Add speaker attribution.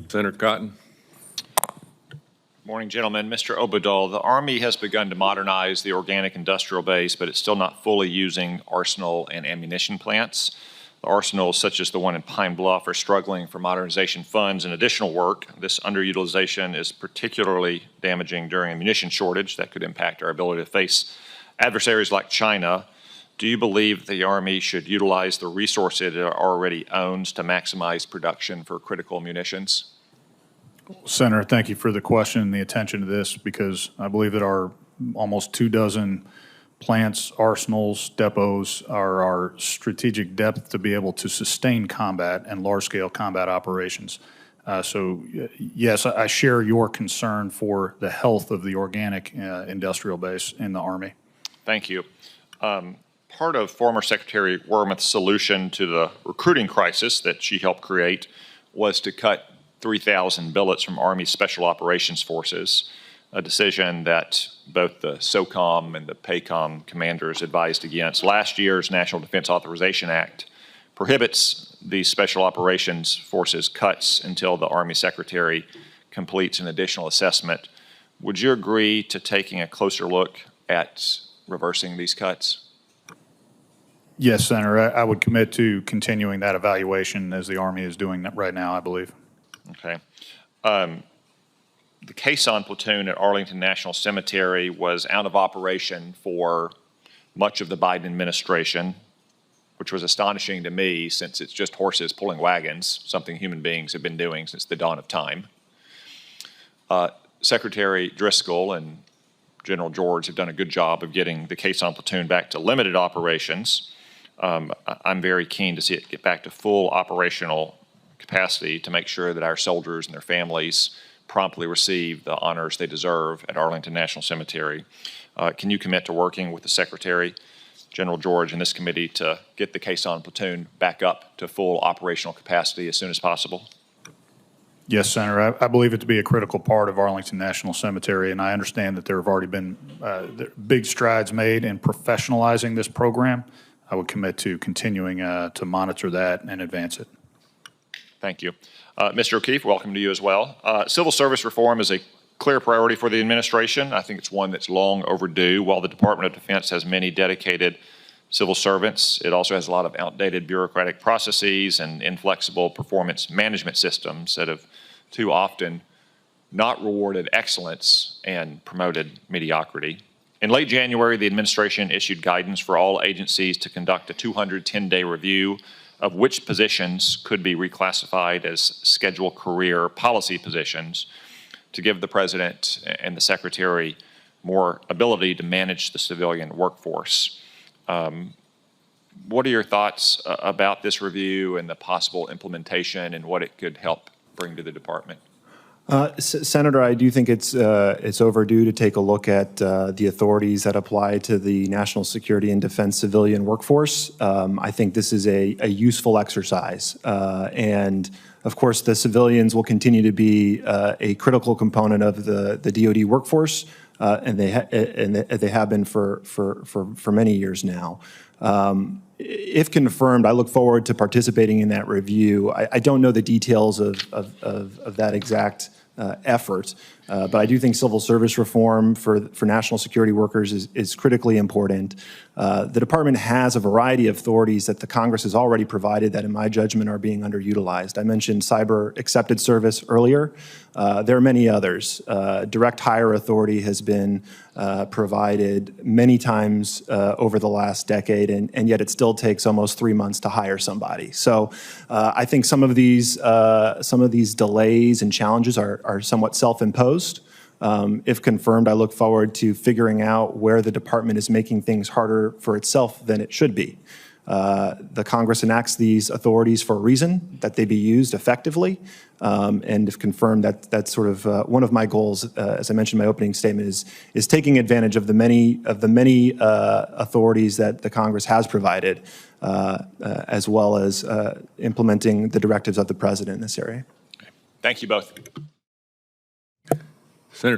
Speaker 1: Senator Cotton.
Speaker 2: Morning, gentlemen. Mr. Obadol, the Army has begun to modernize the organic industrial base, but it's still not fully using arsenal and ammunition plants. The arsenals, such as the one in Pine Bluff, are struggling for modernization funds and additional work. This underutilization is particularly damaging during a munition shortage that could impact our ability to face adversaries like China. Do you believe the Army should utilize the resources it already owns to maximize production for critical munitions?
Speaker 3: Senator, thank you for the question and the attention to this, because I believe that our almost 24 plants, arsenals, depots are our strategic depth to be able to sustain combat and large-scale combat operations. So, yes, I share your concern for the health of the organic industrial base in the Army.
Speaker 2: Thank you. Part of former Secretary Wormuth's solution to the recruiting crisis that she helped create was to cut 3,000 billets from Army Special Operations Forces, a decision that both the SOCOM and the PACOM commanders advised against. Last year's National Defense Authorization Act prohibits these Special Operations Forces cuts until the Army Secretary completes an additional assessment. Would you agree to taking a closer look at reversing these cuts?
Speaker 3: Yes, Senator, I would commit to continuing that evaluation as the Army is doing that right now, I believe.
Speaker 2: Okay. The caisson platoon at Arlington National Cemetery was out of operation for much of the Biden administration, which was astonishing to me since it's just horses pulling wagons, something human beings have been doing since the dawn of time. Secretary Driscoll and General George have done a good job of getting the caisson platoon back to limited operations. I'm very keen to see it get back to full operational capacity to make sure that our soldiers and their families promptly receive the honors they deserve at Arlington National Cemetery. Can you commit to working with the Secretary, General George, and this committee to get the caisson platoon back up to full operational capacity as soon as possible?
Speaker 3: Yes, Senator. I believe it to be a critical part of Arlington National Cemetery, and I understand that there have already been big strides made in professionalizing this program. I would commit to continuing to monitor that and advance it.
Speaker 2: Thank you. Mr. O'Keefe, welcome to you as well. Civil service reform is a clear priority for the administration. I think it's one that's long overdue. While the Department of Defense has many dedicated civil servants, it also has a lot of outdated bureaucratic processes and inflexible performance management systems that have too often not rewarded excellence and promoted mediocrity. In late January, the administration issued guidance for all agencies to conduct a 210-day review of which positions could be reclassified as scheduled career policy positions to give the President and the Secretary more ability to manage the civilian workforce. What are your thoughts about this review and the possible implementation and what it could help bring to the department?
Speaker 4: Senator, I do think it's overdue to take a look at the authorities that apply to the national security and defense civilian workforce. I think this is a useful exercise. And of course, the civilians will continue to be a critical component of the DoD workforce, and they have been for many years now. If confirmed, I look forward to participating in that review. I don't know the details of that exact effort, but I do think civil service reform for national security workers is critically important. The department has a variety of authorities that the Congress has already provided that, in my judgment, are being underutilized. I mentioned cyber accepted service earlier. There are many others. Direct hire authority has been provided many times over the last decade, and yet it still takes almost 3 months to hire somebody. So I think some of these delays and challenges are somewhat self-imposed. If confirmed, I look forward to figuring out where the department is making things harder for itself than it should be. The Congress enacts these authorities for a reason, that they be used effectively. And if confirmed, that's sort of one of my goals, as I mentioned in my opening statement, is taking advantage of the many authorities that the Congress has provided, as well as implementing the directives of the President in this area.
Speaker 2: Okay. Thank you both.
Speaker 1: Senator